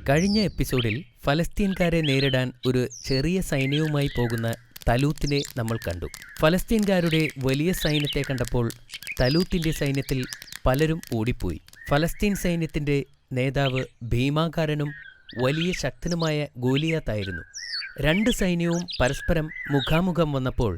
കഴിഞ്ഞ എപ്പിസോഡിൽ ഫലസ്തീൻകാരെ നേരിടാൻ ഒരു ചെറിയ സൈന്യവുമായി പോകുന്ന തലൂത്തിനെ നമ്മൾ കണ്ടു. ഫലസ്തീൻകാരുടെ വലിയ സൈന്യത്തെ കണ്ടപ്പോൾ തലൂത്തിന്റെ സൈന്യത്തിൽ പലരും ഓടിപ്പോയി. ഫലസ്തീൻ സൈന്യത്തിന്റെ നേതാവ് ഭീമാകാരനും വലിയ ശക്തനുമായ ഗോലിയാത്തായിരുന്നു. രണ്ട് സൈന്യവും പരസ്പരം മുഖാമുഖം വന്നപ്പോൾ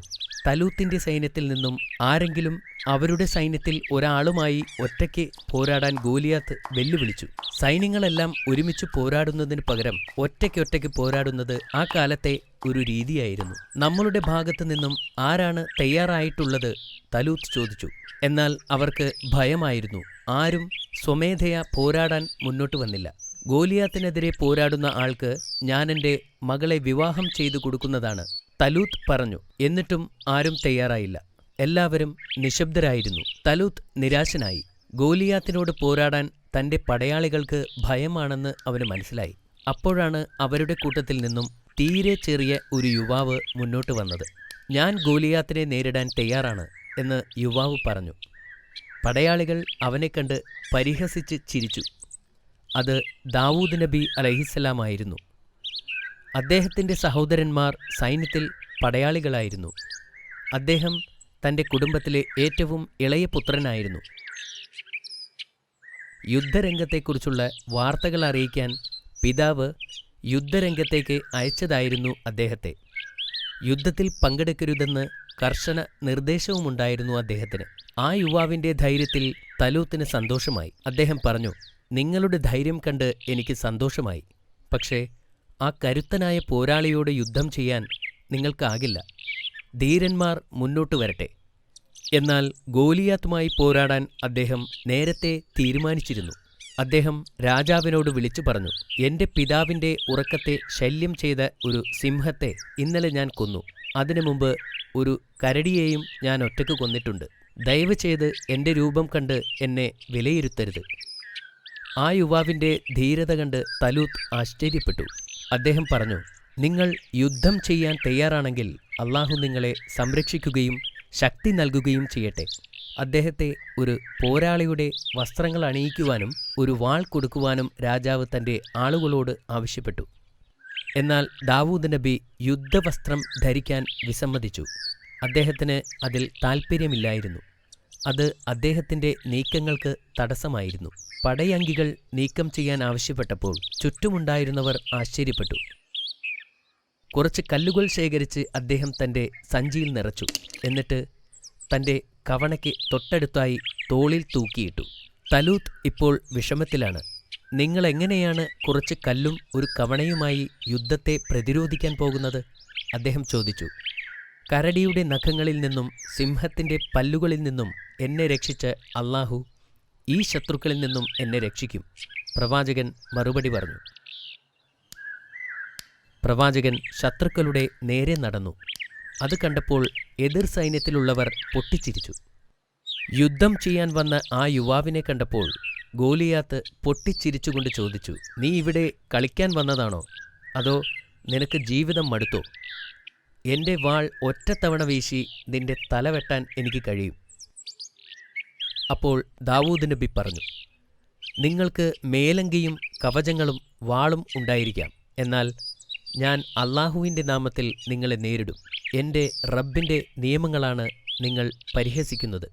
തലൂത്തിന്റെ സൈന്യത്തിൽ നിന്നും ആരെങ്കിലും അവരുടെ സൈന്യത്തിൽ ഒരാളുമായി ഒറ്റയ്ക്ക് പോരാടാൻ ഗോലിയാത്ത് വെല്ലുവിളിച്ചു. സൈന്യങ്ങളെല്ലാം ഒരുമിച്ച് പോരാടുന്നതിന് പകരം ഒറ്റയ്ക്കൊറ്റയ്ക്ക് പോരാടുന്നത് ആ കാലത്തെ ഒരു രീതിയായിരുന്നു. നമ്മളുടെ ഭാഗത്തു നിന്നും ആരാണ് തയ്യാറായിട്ടുള്ളത്? തലൂത്ത് ചോദിച്ചു. എന്നാൽ അവർക്ക് ഭയമായിരുന്നു. ആരും സ്വമേധയാ പോരാടാൻ മുന്നോട്ട് വന്നില്ല. ഗോലിയാത്തിനെതിരെ പോരാടുന്ന ആൾക്ക് ഞാൻ എൻ്റെ മകളെ വിവാഹം ചെയ്തു കൊടുക്കുന്നതാണ്, തലൂത്ത് പറഞ്ഞു. എന്നിട്ടും ആരും തയ്യാറായില്ല. എല്ലാവരും നിശബ്ദരായിരുന്നു. തലൂത്ത് നിരാശനായി. ഗോലിയാത്തിനോട് പോരാടാൻ തൻ്റെ പടയാളികൾക്ക് ഭയമാണെന്ന് അവന് മനസ്സിലായി. അപ്പോഴാണ് അവരുടെ കൂട്ടത്തിൽ നിന്നും തീരെ ചെറിയ ഒരു യുവാവ് മുന്നോട്ട് വന്നത്. ഞാൻ ഗോലിയാത്തിനെ നേരിടാൻ തയ്യാറാണ് എന്ന് യുവാവ് പറഞ്ഞു. പടയാളികൾ അവനെ കണ്ട് പരിഹസിച്ച് ചിരിച്ചു. അത് ദാവൂദ് നബി അലൈഹിസ്സലാമായിരുന്നു. അദ്ദേഹത്തിൻ്റെ സഹോദരന്മാർ സൈന്യത്തിൽ പടയാളികളായിരുന്നു. അദ്ദേഹം തൻ്റെ കുടുംബത്തിലെ ഏറ്റവും ഇളയ പുത്രനായിരുന്നു. യുദ്ധരംഗത്തെക്കുറിച്ചുള്ള വാർത്തകൾ അറിയിക്കാൻ പിതാവ് യുദ്ധരംഗത്തേക്ക് അയച്ചതായിരുന്നു അദ്ദേഹത്തെ. യുദ്ധത്തിൽ പങ്കെടുക്കരുതെന്ന് കർശന നിർദ്ദേശവുമുണ്ടായിരുന്നു അദ്ദേഹത്തിന്. ആ യുവാവിൻ്റെ ധൈര്യത്തിൽ തലൂത്തിന് സന്തോഷമായി. അദ്ദേഹം പറഞ്ഞു, നിങ്ങളുടെ ധൈര്യം കണ്ട് എനിക്ക് സന്തോഷമായി. പക്ഷേ ആ കരുത്തനായ പോരാളിയോട് യുദ്ധം ചെയ്യാൻ നിങ്ങൾക്കാകില്ല. ധീരന്മാർ മുന്നോട്ട് വരട്ടെ. എന്നാൽ ഗോലിയാത്തുമായി പോരാടാൻ അദ്ദേഹം നേരത്തെ തീരുമാനിച്ചിരുന്നു. അദ്ദേഹം രാജാവിനോട് വിളിച്ചു പറഞ്ഞു, എൻ്റെ പിതാവിൻ്റെ ഉറക്കത്തെ ശല്യം ചെയ്ത ഒരു സിംഹത്തെ ഇന്നലെ ഞാൻ കൊന്നു. അതിനു മുമ്പ് ഒരു കരടിയെയും ഞാൻ ഒറ്റയ്ക്ക് കൊന്നിട്ടുണ്ട്. ദയവ് ചെയ്ത് എൻ്റെ രൂപം കണ്ട് എന്നെ വിലയിരുത്തരുത്. ആ യുവാവിൻ്റെ ധീരത കണ്ട് തലൂത്ത് ആശ്ചര്യപ്പെട്ടു. അദ്ദേഹം പറഞ്ഞു, നിങ്ങൾ യുദ്ധം ചെയ്യാൻ തയ്യാറാണെങ്കിൽ അള്ളാഹു നിങ്ങളെ സംരക്ഷിക്കുകയും ശക്തി നൽകുകയും ചെയ്യട്ടെ. അദ്ദേഹത്തെ ഒരു പോരാളിയുടെ വസ്ത്രങ്ങൾ അണിയിക്കുവാനും ഒരു വാൾ കൊടുക്കുവാനും രാജാവ് തൻ്റെ ആളുകളോട് ആവശ്യപ്പെട്ടു. എന്നാൽ ദാവൂദ് നബി യുദ്ധവസ്ത്രം ധരിക്കാൻ വിസമ്മതിച്ചു. അദ്ദേഹത്തിന് അതിൽ താൽപ്പര്യമില്ലായിരുന്നു. അത് അദ്ദേഹത്തിൻ്റെ നീക്കങ്ങൾക്ക് തടസ്സമായിരുന്നു. പടയങ്കികൾ നീക്കം ചെയ്യാൻ ആവശ്യപ്പെട്ടപ്പോൾ ചുറ്റുമുണ്ടായിരുന്നവർ ആശ്ചര്യപ്പെട്ടു. കുറച്ച് കല്ലുകൾ ശേഖരിച്ച് അദ്ദേഹം തൻ്റെ സഞ്ചിയിൽ നിറച്ചു. എന്നിട്ട് തൻ്റെ കവണയ്ക്ക് തൊട്ടടുത്തായി തോളിൽ തൂക്കിയിട്ടു. തലൂത്ത് ഇപ്പോൾ വിഷമത്തിലാണ്. നിങ്ങളെങ്ങനെയാണ് കുറച്ച് കല്ലും ഒരു കവണയുമായി യുദ്ധത്തെ പ്രതിരോധിക്കാൻ പോകുന്നത്? അദ്ദേഹം ചോദിച്ചു. കരടിയുടെ നഖങ്ങളിൽ നിന്നും സിംഹത്തിൻ്റെ പല്ലുകളിൽ നിന്നും എന്നെ രക്ഷിച്ച അള്ളാഹു ഈ ശത്രുക്കളിൽ നിന്നും എന്നെ രക്ഷിക്കും. പ്രവാചകൻ മറുപടി പറഞ്ഞു. പ്രവാചകൻ ശത്രുക്കളുടെ നേരെ നടന്നു. അത് കണ്ടപ്പോൾ എതിർ സൈന്യത്തിലുള്ളവർ പൊട്ടിച്ചിരിച്ചു. യുദ്ധം ചെയ്യാൻ വന്ന ആ യുവാവിനെ കണ്ടപ്പോൾ ഗോലിയാത്ത് പൊട്ടിച്ചിരിച്ചുകൊണ്ട് ചോദിച്ചു, നീ ഇവിടെ കളിക്കാൻ വന്നതാണോ? അതോ നിനക്ക് ജീവിതം മടുത്തോ? എൻ്റെ വാൾ ഒറ്റത്തവണ വീശി നിന്റെ തല വെട്ടാൻ എനിക്ക് കഴിയും. അപ്പോൾ ദാവൂദ് നബി പറഞ്ഞു, നിങ്ങൾക്ക് മേലങ്കിയും കവചങ്ങളും വാളും ഉണ്ടായിരിക്കാം. എന്നാൽ ഞാൻ അള്ളാഹുവിൻ്റെ നാമത്തിൽ നിങ്ങളെ നേരിടും. എൻ്റെ റബ്ബിൻ്റെ നിയമങ്ങളാണ് നിങ്ങൾ പരിഹസിക്കുന്നത്.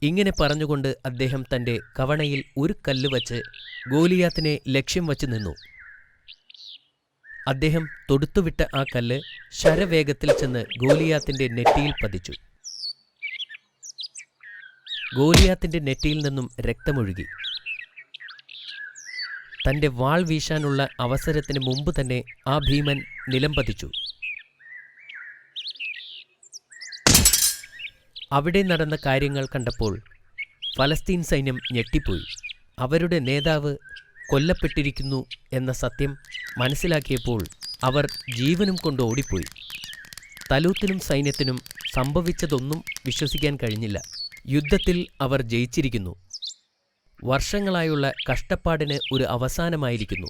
ഇങ്ങനെ പറഞ്ഞുകൊണ്ട് അദ്ദേഹം തൻ്റെ കവണയിൽ ഒരു കല്ല് വച്ച് ഗോലിയാത്തിനെ ലക്ഷ്യം വച്ച് നിന്നു. അദ്ദേഹം തൊടുത്തുവിട്ട ആ കല്ല് ശരവേഗത്തിൽ ചെന്ന് ഗോലിയാത്തിൻ്റെ നെറ്റിയിൽ പതിച്ചു. ഗോലിയാത്തിൻ്റെ നെറ്റിയിൽ നിന്നും രക്തമൊഴുകി. തൻ്റെ വാൾ വീശാനുള്ള അവസരത്തിന് മുമ്പ് തന്നെ ആ ഭീമൻ നിലംപതിച്ചു. അവിടെ നടന്ന കാര്യങ്ങൾ കണ്ടപ്പോൾ ഫലസ്തീൻ സൈന്യം ഞെട്ടിപ്പോയി. അവരുടെ നേതാവ് കൊല്ലപ്പെട്ടിരിക്കുന്നു എന്ന സത്യം മനസ്സിലാക്കിയപ്പോൾ അവർ ജീവനും കൊണ്ട് ഓടിപ്പോയി. തലൂത്തിനും സൈന്യത്തിനും സംഭവിച്ചതൊന്നും വിശ്വസിക്കാൻ കഴിഞ്ഞില്ല. യുദ്ധത്തിൽ അവർ ജയിച്ചിരിക്കുന്നു. വർഷങ്ങളായുള്ള കഷ്ടപ്പാടിന് ഒരു അവസാനമായിരിക്കുന്നു.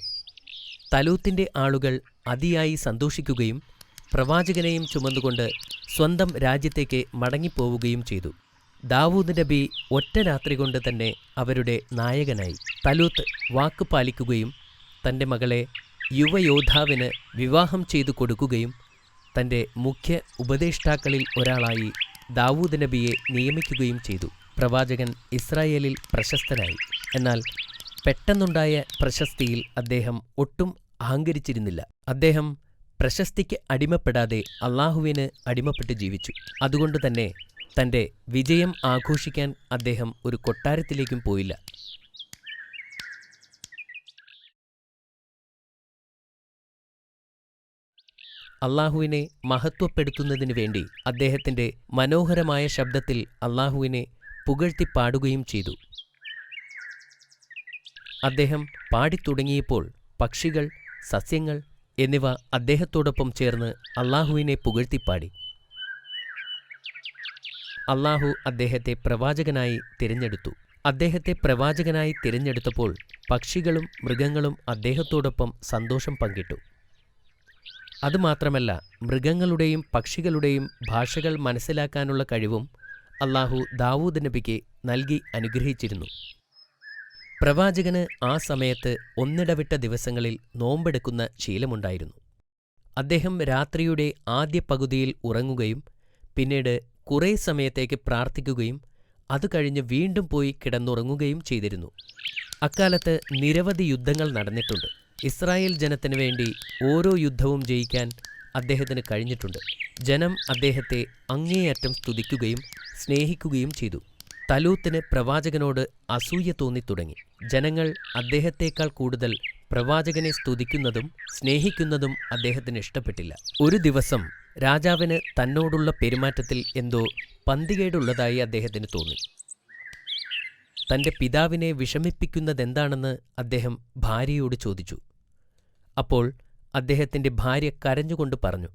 തലൂത്തിൻ്റെ ആളുകൾ അതിയായി സന്തോഷിക്കുകയും പ്രവാചകനെയും ചുമന്നുകൊണ്ട് സ്വന്തം രാജ്യത്തേക്ക് മടങ്ങിപ്പോവുകയും ചെയ്തു. ദാവൂദ് നബി ഒറ്റ രാത്രി കൊണ്ട് തന്നെ അവരുടെ നായകനായി. തലൂത്ത് വാക്ക് പാലിക്കുകയും തൻ്റെ മകളെ യുവയോദ്ധാവിന് വിവാഹം ചെയ്തു കൊടുക്കുകയും തൻ്റെ മുഖ്യ ഉപദേഷ്ടാക്കളിൽ ഒരാളായി ദാവൂദ് നബിയെ നിയമിക്കുകയും ചെയ്തു. പ്രവാചകൻ ഇസ്രായേലിൽ പ്രശസ്തനായി. എന്നാൽ പെട്ടെന്നുണ്ടായ പ്രശസ്തിയിൽ അദ്ദേഹം ഒട്ടും അഹങ്കരിച്ചിരുന്നില്ല. അദ്ദേഹം പ്രശസ്തിക്ക് അടിമപ്പെടാതെ അള്ളാഹുവിന് അടിമപ്പെട്ട് ജീവിച്ചു. അതുകൊണ്ടുതന്നെ തൻ്റെ വിജയം ആഘോഷിക്കാൻ അദ്ദേഹം ഒരു കൊട്ടാരത്തിലേക്കും പോയില്ല. അള്ളാഹുവിനെ മഹത്വപ്പെടുത്തുന്നതിനു വേണ്ടി അദ്ദേഹത്തിൻ്റെ മനോഹരമായ ശബ്ദത്തിൽ അള്ളാഹുവിനെ പുകഴ്ത്തിപ്പാടുകയും ചെയ്തു. അദ്ദേഹം പാടിത്തുടങ്ങിയപ്പോൾ പക്ഷികൾ, സസ്യങ്ങൾ എന്നിവ അദ്ദേഹത്തോടൊപ്പം ചേർന്ന് അള്ളാഹുവിനെ പുകഴ്ത്തിപ്പാടി. അള്ളാഹു അദ്ദേഹത്തെ പ്രവാചകനായി തിരഞ്ഞെടുത്തു. അദ്ദേഹത്തെ പ്രവാചകനായി തിരഞ്ഞെടുത്തപ്പോൾ പക്ഷികളും മൃഗങ്ങളും അദ്ദേഹത്തോടൊപ്പം സന്തോഷം പങ്കിട്ടു. അതുമാത്രമല്ല, മൃഗങ്ങളുടെയും പക്ഷികളുടെയും ഭാഷകൾ മനസ്സിലാക്കാനുള്ള കഴിവും അള്ളാഹു ദാവൂദ് നബിക്ക് നൽകി അനുഗ്രഹിച്ചിരുന്നു. പ്രവാചകന് ആ സമയത്ത് ഒന്നിടവിട്ട ദിവസങ്ങളിൽ നോമ്പെടുക്കുന്ന ശീലമുണ്ടായിരുന്നു. അദ്ദേഹം രാത്രിയുടെ ആദ്യ പകുതിയിൽ ഉറങ്ങുകയും പിന്നീട് കുറേ സമയത്തേക്ക് പ്രാർത്ഥിക്കുകയും അത് കഴിഞ്ഞ് വീണ്ടും പോയി കിടന്നുറങ്ങുകയും ചെയ്തിരുന്നു. അക്കാലത്ത് നിരവധി യുദ്ധങ്ങൾ നടന്നിട്ടുണ്ട്. ഇസ്രായേൽ ജനത്തിനു വേണ്ടി ഓരോ യുദ്ധവും ജയിക്കാൻ അദ്ദേഹത്തിന് കഴിഞ്ഞിട്ടുണ്ട്. ജനം അദ്ദേഹത്തെ അങ്ങേയറ്റം സ്തുതിക്കുകയും സ്നേഹിക്കുകയും ചെയ്തു. തലൂത്തിന് പ്രവാചകനോട് അസൂയ തോന്നിത്തുടങ്ങി. ജനങ്ങൾ അദ്ദേഹത്തേക്കാൾ കൂടുതൽ പ്രവാചകനെ സ്തുതിക്കുന്നതും സ്നേഹിക്കുന്നതും അദ്ദേഹത്തിന് ഇഷ്ടപ്പെട്ടില്ല. ഒരു ദിവസം രാജാവിന് തന്നോടുള്ള പെരുമാറ്റത്തിൽ എന്തോ പന്തികേടുള്ളതായി അദ്ദേഹത്തിന് തോന്നി. തൻ്റെ പിതാവിനെ വിഷമിപ്പിക്കുന്നതെന്താണെന്ന് അദ്ദേഹം ഭാര്യയോട് ചോദിച്ചു. അപ്പോൾ അദ്ദേഹത്തിൻ്റെ ഭാര്യ കരഞ്ഞുകൊണ്ട് പറഞ്ഞു,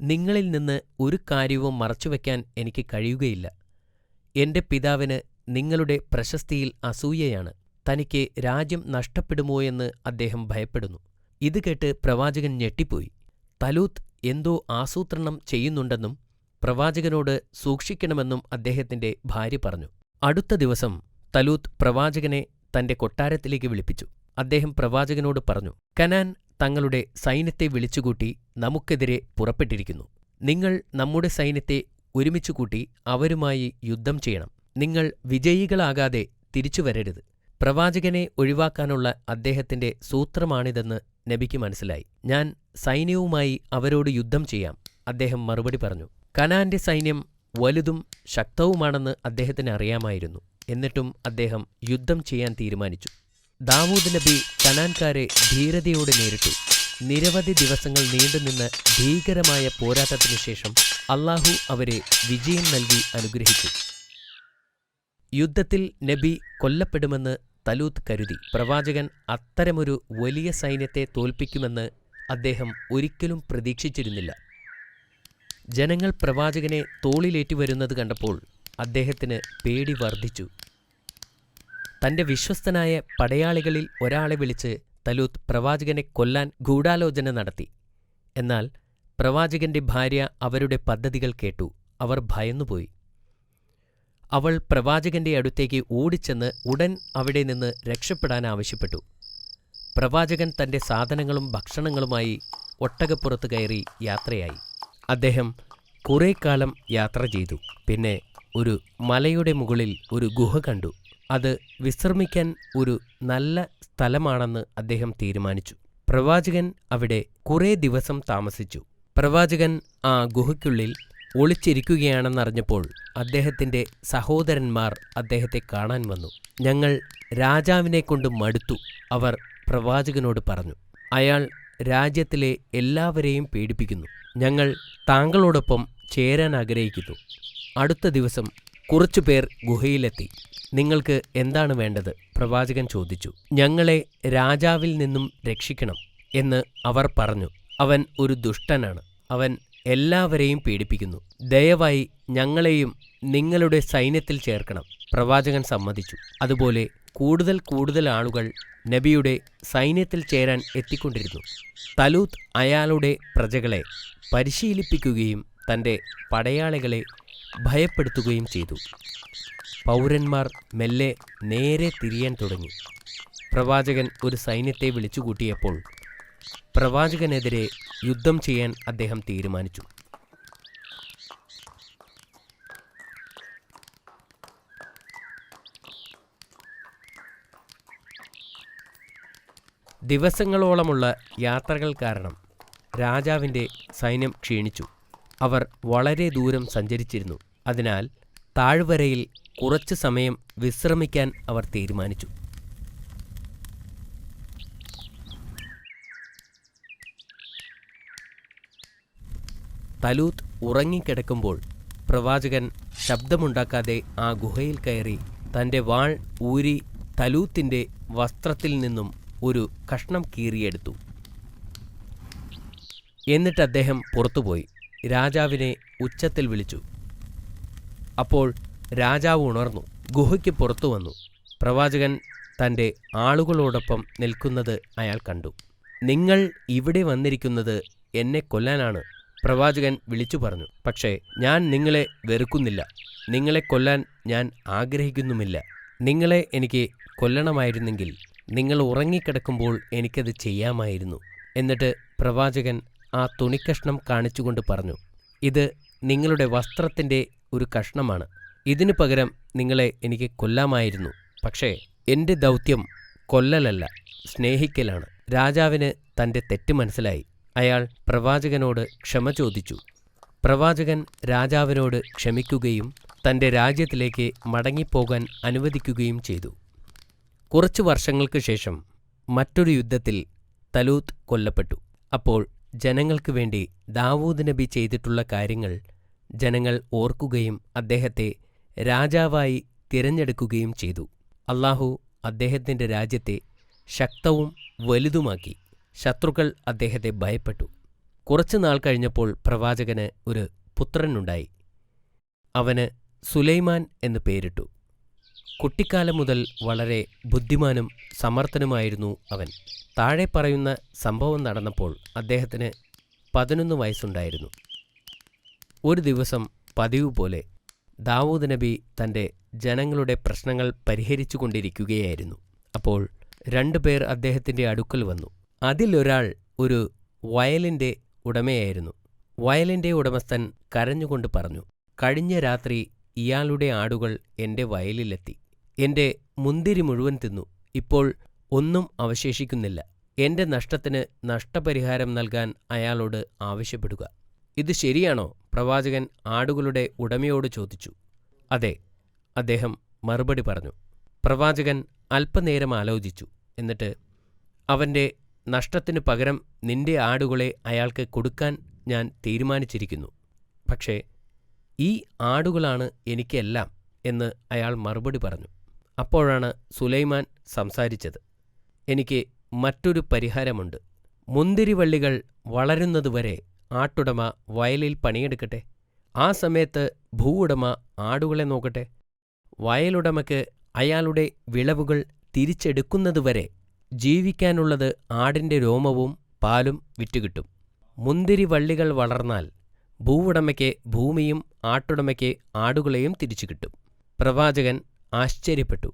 നിങ്ങളിൽ നിന്ന് ഒരു കാര്യവും മറച്ചുവെക്കാൻ എനിക്ക് കഴിയുകയില്ല. എൻ്റെ പിതാവിന് നിങ്ങളുടെ പ്രശസ്തിയിൽ അസൂയയാണ്. തനിക്ക് രാജ്യം നഷ്ടപ്പെടുമോയെന്ന് അദ്ദേഹം ഭയപ്പെടുന്നു. ഇത് കേട്ട് പ്രവാചകൻ ഞെട്ടിപ്പോയി. തലൂത്ത് എന്തോ ആസൂത്രണം ചെയ്യുന്നുണ്ടെന്നും പ്രവാചകനോട് സൂക്ഷിക്കണമെന്നും അദ്ദേഹത്തിൻ്റെ ഭാര്യ പറഞ്ഞു. അടുത്ത ദിവസം തലൂത്ത് പ്രവാചകനെ തൻ്റെ കൊട്ടാരത്തിലേക്ക് വിളിപ്പിച്ചു. അദ്ദേഹം പ്രവാചകനോട് പറഞ്ഞു, കനാൻ തങ്ങളുടെ സൈന്യത്തെ വിളിച്ചുകൂട്ടി നമുക്കെതിരെ പുറപ്പെട്ടിരിക്കുന്നു. നിങ്ങൾ നമ്മുടെ സൈന്യത്തെ ഒരുമിച്ചുകൂട്ടി അവരുമായി യുദ്ധം ചെയ്യണം. നിങ്ങൾ വിജയികളാകാതെ തിരിച്ചു വരരുത്. പ്രവാചകനെ ഒഴിവാക്കാനുള്ള അദ്ദേഹത്തിൻ്റെ സൂത്രമാണിതെന്ന് നബിക്ക് മനസ്സിലായി. ഞാൻ സൈന്യവുമായി അവരോട് യുദ്ധം ചെയ്യാം, അദ്ദേഹം മറുപടി പറഞ്ഞു. കനാന്റെ സൈന്യം വലുതും ശക്തവുമാണെന്ന് അദ്ദേഹത്തിന് അറിയാമായിരുന്നു. എന്നിട്ടും അദ്ദേഹം യുദ്ധം ചെയ്യാൻ തീരുമാനിച്ചു. ദാവൂദ് നബി കനാൻകാരെ ധീരതയോടെ നേരിട്ടു. നിരവധി ദിവസങ്ങൾ നീണ്ടുനിന്ന ഭീകരമായ പോരാട്ടത്തിനു ശേഷം അള്ളാഹു അവരെ വിജയം നൽകി അനുഗ്രഹിച്ചു. യുദ്ധത്തിൽ നബി കൊല്ലപ്പെടുമെന്ന് തലൂത്ത് കരുതി. പ്രവാചകൻ അത്തരമൊരു വലിയ സൈന്യത്തെ തോൽപ്പിക്കുമെന്ന് അദ്ദേഹം ഒരിക്കലും പ്രതീക്ഷിച്ചിരുന്നില്ല. ജനങ്ങൾ പ്രവാചകനെ തോളിലേറ്റുവരുന്നത് കണ്ടപ്പോൾ അദ്ദേഹത്തിന് പേടി വർദ്ധിച്ചു. തൻ്റെ വിശ്വസ്തനായ പടയാളികളിൽ ഒരാളെ വിളിച്ച് തലൂത്ത് പ്രവാചകനെ കൊല്ലാൻ ഗൂഢാലോചന നടത്തി. എന്നാൽ പ്രവാചകന്റെ ഭാര്യ അവരുടെ പദ്ധതികൾ കേട്ടു. അവർ ഭയന്നുപോയി. അവൾ പ്രവാചകന്റെ അടുത്തേക്ക് ഓടിച്ചെന്ന് ഉടൻ അവിടെ നിന്ന് രക്ഷപ്പെടാൻ ആവശ്യപ്പെട്ടു. പ്രവാചകൻ തൻ്റെ സാധനങ്ങളും ഭക്ഷണങ്ങളുമായി ഒട്ടകപ്പുറത്ത് കയറി യാത്രയായി. അദ്ദേഹം കുറേ കാലം യാത്ര ചെയ്തു. പിന്നെ ഒരു മലയുടെ മുകളിൽ ഒരു ഗുഹ കണ്ടു. അത് വിശ്രമിക്കാൻ ഒരു നല്ല സ്ഥലമാണെന്ന് അദ്ദേഹം തീരുമാനിച്ചു. പ്രവാചകൻ അവിടെ കുറേ ദിവസം താമസിച്ചു. പ്രവാചകൻ ആ ഗുഹയ്ക്കുള്ളിൽ ഒളിച്ചിരിക്കുകയാണെന്നറിഞ്ഞപ്പോൾ അദ്ദേഹത്തിൻ്റെ സഹോദരന്മാർ അദ്ദേഹത്തെ കാണാൻ വന്നു. ഞങ്ങൾ രാജാവിനെക്കൊണ്ട് മടുത്തു, അവർ പ്രവാചകനോട് പറഞ്ഞു. അയാൾ രാജ്യത്തിലെ എല്ലാവരെയും പേടിപ്പിക്കുന്നു. ഞങ്ങൾ താങ്കളോടൊപ്പം ചേരാൻ ആഗ്രഹിക്കുന്നു. അടുത്ത ദിവസം കുറച്ചുപേർ ഗുഹയിലെത്തി. നിങ്ങൾക്ക് എന്താണ് വേണ്ടത്? പ്രവാചകൻ ചോദിച്ചു. ഞങ്ങളെ രാജാവിൽ നിന്നും രക്ഷിക്കണം എന്ന് അവർ പറഞ്ഞു. അവൻ ഒരു ദുഷ്ടനാണ്. അവൻ എല്ലാവരെയും പീഡിപ്പിക്കുന്നു. ദയവായി ഞങ്ങളെയും നിങ്ങളുടെ സൈന്യത്തിൽ ചേർക്കണം. പ്രവാചകൻ സമ്മതിച്ചു. അതുപോലെ കൂടുതൽ കൂടുതൽ ആളുകൾ നബിയുടെ സൈന്യത്തിൽ ചേരാൻ എത്തിക്കൊണ്ടിരുന്നു. തലൂത്ത് അയാളുടെ പ്രജകളെ പരിശീലിപ്പിക്കുകയും തൻ്റെ പടയാളികളെ ഭയപ്പെടുത്തുകയും ചെയ്തു. പൗരന്മാർ മെല്ലെ നേരെ തിരിയാൻ തുടങ്ങി. പ്രവാചകൻ ഒരു സൈന്യത്തെ വിളിച്ചുകൂട്ടിയപ്പോൾ പ്രവാചകനെതിരെ യുദ്ധം ചെയ്യാൻ അദ്ദേഹം തീരുമാനിച്ചു. ദിവസങ്ങളോളമുള്ള യാത്രകൾ കാരണം രാജാവിൻ്റെ സൈന്യം ക്ഷീണിച്ചു. അവർ വളരെ ദൂരം സഞ്ചരിച്ചിരുന്നു. അതിനാൽ താഴ്വരയിൽ കുറച്ചു സമയം വിശ്രമിക്കാൻ അവർ തീരുമാനിച്ചു. തലൂത്ത് ഉറങ്ങിക്കിടക്കുമ്പോൾ പ്രവാചകൻ ശബ്ദമുണ്ടാക്കാതെ ആ ഗുഹയിൽ കയറി തൻ്റെ വാൾ ഊരി തലൂത്തിൻ്റെ വസ്ത്രത്തിൽ നിന്നും ഒരു കഷ്ണം കീറിയെടുത്തു. എന്നിട്ട് അദ്ദേഹം പുറത്തുപോയി രാജാവിനെ ഉച്ചത്തിൽ വിളിച്ചു. അപ്പോൾ രാജാവ് ഉണർന്നു, ഗുഹയ്ക്ക് പുറത്തു വന്നു. പ്രവാചകൻ തൻ്റെ ആളുകളോടൊപ്പം നിൽക്കുന്നത് അയാൾ കണ്ടു. നിങ്ങൾ ഇവിടെ വന്നിരിക്കുന്നത് എന്നെ കൊല്ലാനാണ്, പ്രവാചകൻ വിളിച്ചു പറഞ്ഞു. പക്ഷേ ഞാൻ നിങ്ങളെ വെറുക്കുന്നില്ല, നിങ്ങളെ കൊല്ലാൻ ഞാൻ ആഗ്രഹിക്കുന്നുമില്ല. നിങ്ങളെ എനിക്ക് കൊല്ലണമായിരുന്നെങ്കിൽ നിങ്ങൾ ഉറങ്ങിക്കിടക്കുമ്പോൾ എനിക്കത് ചെയ്യാമായിരുന്നു. എന്നിട്ട് പ്രവാചകൻ ആ തുണിക്കഷ്ണം കാണിച്ചുകൊണ്ട് പറഞ്ഞു, ഇത് നിങ്ങളുടെ വസ്ത്രത്തിൻ്റെ ഒരു കഷ്ണമാണ്. ഇതിനു പകരം നിങ്ങളെ എനിക്ക് കൊല്ലാമായിരുന്നു. പക്ഷേ എൻ്റെ ദൗത്യം കൊല്ലലല്ല, സ്നേഹിക്കലാണ്. രാജാവിന് തൻ്റെ തെറ്റ് മനസ്സിലായി. അയാൾ പ്രവാചകനോട് ക്ഷമ ചോദിച്ചു. പ്രവാചകൻ രാജാവിനോട് ക്ഷമിക്കുകയും തൻ്റെ രാജ്യത്തിലേക്ക് മടങ്ങിപ്പോകാൻ അനുവദിക്കുകയും ചെയ്തു. കുറച്ചു വർഷങ്ങൾക്ക് ശേഷം മറ്റൊരു യുദ്ധത്തിൽ തലൂത്ത് കൊല്ലപ്പെട്ടു. അപ്പോൾ ജനങ്ങൾക്ക് വേണ്ടി ദാവൂദ് നബി ചെയ്തിട്ടുള്ള കാര്യങ്ങൾ ജനങ്ങൾ ഓർക്കുകയും അദ്ദേഹത്തെ രാജാവായി തിരഞ്ഞെടുക്കുകയും ചെയ്തു. അല്ലാഹു അദ്ദേഹത്തിൻ്റെ രാജ്യത്തെ ശക്തവും വലുതുമാക്കി. ശത്രുക്കൾ അദ്ദേഹത്തെ ഭയപ്പെട്ടു. കുറച്ചു നാൾ കഴിഞ്ഞപ്പോൾ പ്രവാചകന് ഒരു പുത്രനുണ്ടായി. അവന് സുലൈമാൻ എന്ന് പേരിട്ടു. കുട്ടിക്കാലം മുതൽ വളരെ ബുദ്ധിമാനും സമർത്ഥനുമായിരുന്നു അവൻ. താഴെ പറയുന്ന സംഭവം നടന്നപ്പോൾ അദ്ദേഹത്തിന് 11 വയസ്സുണ്ടായിരുന്നു. ഒരു ദിവസം പതിവ് പോലെ ദാവൂദ് നബി തൻ്റെ ജനങ്ങളുടെ പ്രശ്നങ്ങൾ പരിഹരിച്ചു കൊണ്ടിരിക്കുകയായിരുന്നു. അപ്പോൾ 2 പേർ അദ്ദേഹത്തിൻ്റെ അടുക്കൽ വന്നു. അതിലൊരാൾ ഒരു വയലിൻ്റെ ഉടമയായിരുന്നു. വയലിൻ്റെ ഉടമസ്ഥൻ കരഞ്ഞുകൊണ്ട് പറഞ്ഞു, കഴിഞ്ഞ രാത്രി ഇയാളുടെ ആടുകൾ എൻ്റെ വയലിലെത്തി. എൻ്റെ മുന്തിരി മുഴുവൻ തിന്നു. ഇപ്പോൾ ഒന്നും അവശേഷിക്കുന്നില്ല. എൻ്റെ നഷ്ടത്തിന് നഷ്ടപരിഹാരം നൽകാൻ അയാളോട് ആവശ്യപ്പെടുക. ഇത് ശരിയാണോ? പ്രവാചകൻ ആടുകളുടെ ഉടമയോട് ചോദിച്ചു. അതെ, അദ്ദേഹം മറുപടി പറഞ്ഞു. പ്രവാചകൻ അല്പനേരം ആലോചിച്ചു. എന്നിട്ട് അവൻ്റെ നഷ്ടത്തിനു പകരം നിന്റെ ആടുകളെ അയാൾക്ക് കൊടുക്കാൻ ഞാൻ തീരുമാനിച്ചിരിക്കുന്നു. പക്ഷേ ഈ ആടുകളാണ് എനിക്കെല്ലാം എന്ന് അയാൾ മറുപടി പറഞ്ഞു. അപ്പോഴാണ് സുലൈമാൻ സംസാരിച്ചത്. എനിക്ക് മറ്റൊരു പരിഹാരമുണ്ട്. മുന്തിരിവള്ളികൾ വളരുന്നതുവരെ ആട്ടുടമ വയലിൽ പണിയെടുക്കട്ടെ. ആ സമയത്ത് ഭൂവുടമ ആടുകളെ നോക്കട്ടെ. വയലുടമയ്ക്ക് അയാളുടെ വിളവുകൾ തിരിച്ചെടുക്കുന്നതുവരെ ജീവിക്കാനുള്ളത് ആടിൻ്റെ രോമവും പാലും വിറ്റുകിട്ടും. മുന്തിരിവള്ളികൾ വളർന്നാൽ ഭൂവുടമയ്ക്ക് ഭൂമിയും ആട്ടുടമയ്ക്ക് ആടുകളെയും തിരിച്ചു കിട്ടും. പ്രവാചകൻ ആശ്ചര്യപ്പെട്ടു.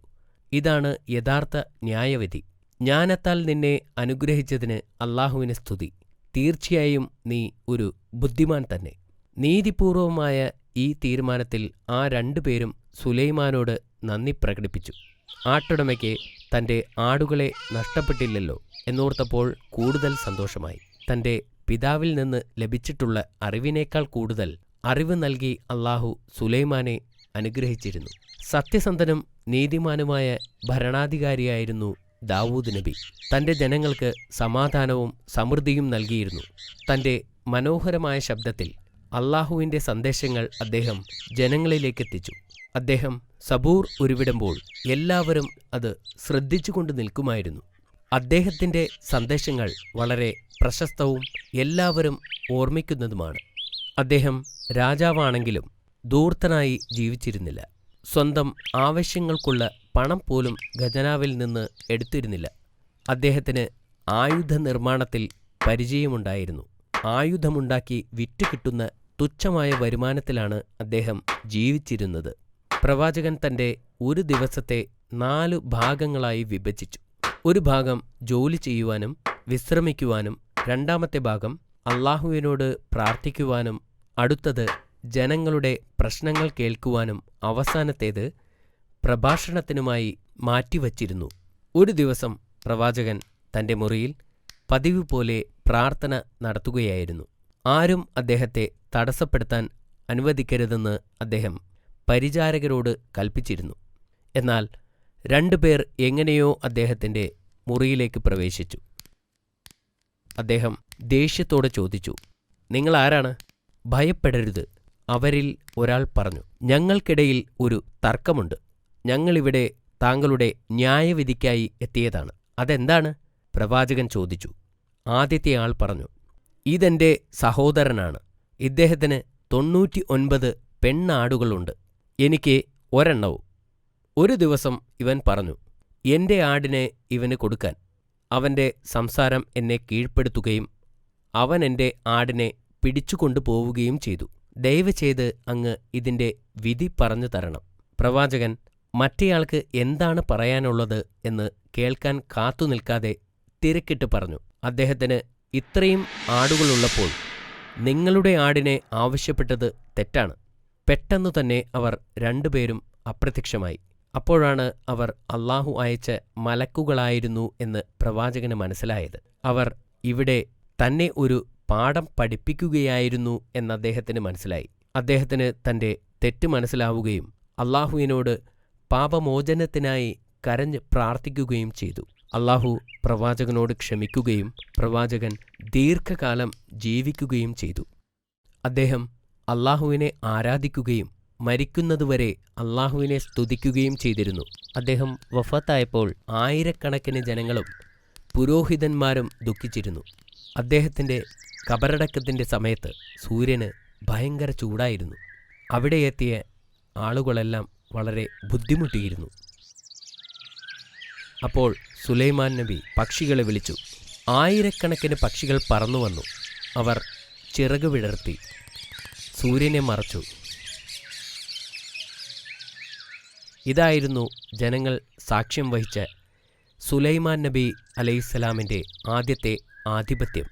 ഇതാണ് യഥാർത്ഥ ന്യായവിധി. ജ്ഞാനത്താൽ നിന്നെ അനുഗ്രഹിച്ചതിന് അല്ലാഹുവിന് സ്തുതി. തീർച്ചയായും നീ ഒരു ബുദ്ധിമാൻ തന്നെ. നീതിപൂർവമായ ഈ തീരുമാനത്തിൽ ആ 2 പേരും സുലൈമാനോട് നന്ദി പ്രകടിപ്പിച്ചു. ആട്ടുടമയ്ക്ക് തൻ്റെ ആടുകളെ നഷ്ടപ്പെട്ടില്ലല്ലോ എന്നോർത്തപ്പോൾ കൂടുതൽ സന്തോഷമായി. തൻ്റെ പിതാവിൽ നിന്ന് ലഭിച്ചിട്ടുള്ള അറിവിനേക്കാൾ കൂടുതൽ അറിവ് നൽകി അല്ലാഹു സുലൈമാനെ അനുഗ്രഹിച്ചിരുന്നു. സത്യസന്ധനും നീതിമാനുമായ ഭരണാധികാരിയായിരുന്നു ദാവൂദ് നബി. തൻ്റെ ജനങ്ങൾക്ക് സമാധാനവും സമൃദ്ധിയും നൽകിയിരുന്നു. തൻ്റെ മനോഹരമായ ശബ്ദത്തിൽ അല്ലാഹുവിൻ്റെ സന്ദേശങ്ങൾ അദ്ദേഹം ജനങ്ങളിലേക്കെത്തിച്ചു. അദ്ദേഹം സബൂർ ഉരുവിടുമ്പോൾ എല്ലാവരും അത് ശ്രദ്ധിച്ചുകൊണ്ട് നിൽക്കുമായിരുന്നു. അദ്ദേഹത്തിൻ്റെ സന്ദേശങ്ങൾ വളരെ പ്രശസ്തവും എല്ലാവരും ഓർമ്മിക്കുന്നതുമാണ്. അദ്ദേഹം രാജാവാണെങ്കിലും ധൂർത്തനായി ജീവിച്ചിരുന്നില്ല. സ്വന്തം ആവശ്യങ്ങൾക്കുള്ള പണം പോലും ഖജനാവിൽ നിന്ന് എടുത്തിരുന്നില്ല. അദ്ദേഹത്തിന് ആയുധ നിർമ്മാണത്തിൽ പരിചയമുണ്ടായിരുന്നു. ആയുധമുണ്ടാക്കി വിറ്റ് കിട്ടുന്ന തുച്ഛമായ വരുമാനത്തിലാണ് അദ്ദേഹം ജീവിച്ചിരുന്നത്. പ്രവാചകൻ തൻ്റെ ഒരു ദിവസത്തെ 4 ഭാഗങ്ങളായി വിഭജിച്ചു. ഒരു ഭാഗം ജോലി ചെയ്യുവാനും വിശ്രമിക്കുവാനും, രണ്ടാമത്തെ ഭാഗം അള്ളാഹുവിനോട് പ്രാർത്ഥിക്കുവാനും, അടുത്തത് ജനങ്ങളുടെ പ്രശ്നങ്ങൾ കേൾക്കുവാനും, അവസാനത്തേത് പ്രഭാഷണത്തിനുമായി മാറ്റിവച്ചിരുന്നു. ഒരു ദിവസം പ്രവാചകൻ തൻ്റെ മുറിയിൽ പതിവ് പോലെ പ്രാർത്ഥന നടത്തുകയായിരുന്നു. ആരും അദ്ദേഹത്തെ തടസ്സപ്പെടുത്താൻ അനുവദിക്കരുതെന്ന് അദ്ദേഹം പരിചാരകരോട് കൽപ്പിച്ചിരുന്നു. എന്നാൽ 2 പേർ എങ്ങനെയോ അദ്ദേഹത്തിൻ്റെ മുറിയിലേക്ക് പ്രവേശിച്ചു. അദ്ദേഹം ദേഷ്യത്തോടെ ചോദിച്ചു, "നിങ്ങൾ ആരാണ്?" "ഭയപ്പെടരുത്," അവരിൽ ഒരാൾ പറഞ്ഞു. "ഞങ്ങൾക്കിടയിൽ ഒരു തർക്കമുണ്ട്. ഞങ്ങളിവിടെ താങ്കളുടെ ന്യായവിധിക്കായി എത്തിയതാണ്." "അതെന്താണ്?" പ്രവാചകൻ ചോദിച്ചു. ആദ്യത്തെ ആൾ പറഞ്ഞു, "ഇതെന്റെ സഹോദരനാണ്. ഇദ്ദേഹത്തിന് 99 പെണ്ണാടുകളുണ്ട്. എനിക്ക് ഒരെണ്ണവും. ഒരു ദിവസം ഇവൻ പറഞ്ഞു, എന്റെ ആടിനെ ഇവന് കൊടുക്കാൻ. അവന്റെ സംസാരം എന്നെ കീഴ്പ്പെടുത്തുകയും അവൻ എന്റെ ആടിനെ പിടിച്ചുകൊണ്ടു പോവുകയും ചെയ്തു. ദയവ് ചെയ്ത് അങ്ങ് ഇതിന്റെ വിധി പറഞ്ഞു തരണം." പ്രവാചകൻ മറ്റേയാൾക്ക് എന്താണ് പറയാനുള്ളത് എന്ന് കേൾക്കാൻ കാത്തുനിൽക്കാതെ തിരക്കിട്ട് പറഞ്ഞു, "അദ്ദേഹത്തിന് ഇത്രയും ആടുകളുള്ളപ്പോൾ നിങ്ങളുടെ ആടിനെ ആവശ്യപ്പെട്ടത് തെറ്റാണ്." പെട്ടെന്നു തന്നെ അവർ 2 പേരും അപ്രത്യക്ഷമായി. അപ്പോഴാണ് അവർ അള്ളാഹു അയച്ച മലക്കുകളായിരുന്നു എന്ന് പ്രവാചകന് മനസ്സിലായത്. അവർ ഇവിടെ തന്നെ ഒരു പാഠം പഠിപ്പിക്കുകയായിരുന്നു എന്നദ്ദേഹത്തിന് മനസ്സിലായി. അദ്ദേഹത്തിന് തൻ്റെ തെറ്റ് മനസ്സിലാവുകയും അള്ളാഹുവിനോട് പാപമോചനത്തിനായി കരഞ്ഞ് പ്രാർത്ഥിക്കുകയും ചെയ്തു. അള്ളാഹു പ്രവാചകനോട് ക്ഷമിക്കുകയും പ്രവാചകൻ ദീർഘകാലം ജീവിക്കുകയും ചെയ്തു. അദ്ദേഹം അള്ളാഹുവിനെ ആരാധിക്കുകയും മരിക്കുന്നതുവരെ അള്ളാഹുവിനെ സ്തുതിക്കുകയും ചെയ്തിരുന്നു. അദ്ദേഹം വഫാത്തായപ്പോൾ ആയിരക്കണക്കിന് ജനങ്ങളും പുരോഹിതന്മാരും ദുഃഖിച്ചിരുന്നു. അദ്ദേഹത്തിൻ്റെ കബറടക്കത്തിൻ്റെ സമയത്ത് സൂര്യന് ഭയങ്കര ചൂടായിരുന്നു. അവിടെ എത്തിയ ആളുകളെല്ലാം വളരെ ബുദ്ധിമുട്ടിയിരുന്നു. അപ്പോൾ സുലൈമാൻ നബി പക്ഷികളെ വിളിച്ചു. ആയിരക്കണക്കിന് പക്ഷികൾ പറന്നു വന്നു. അവർ ചിറക് വിടർത്തി സൂര്യനെ മറച്ചു. ഇതായിരുന്നു ജനങ്ങൾ സാക്ഷ്യം വഹിച്ച സുലൈമാൻ നബി അലൈഹിസ്സലാമിൻ്റെ ആദ്യത്തെ ആധിപത്യം.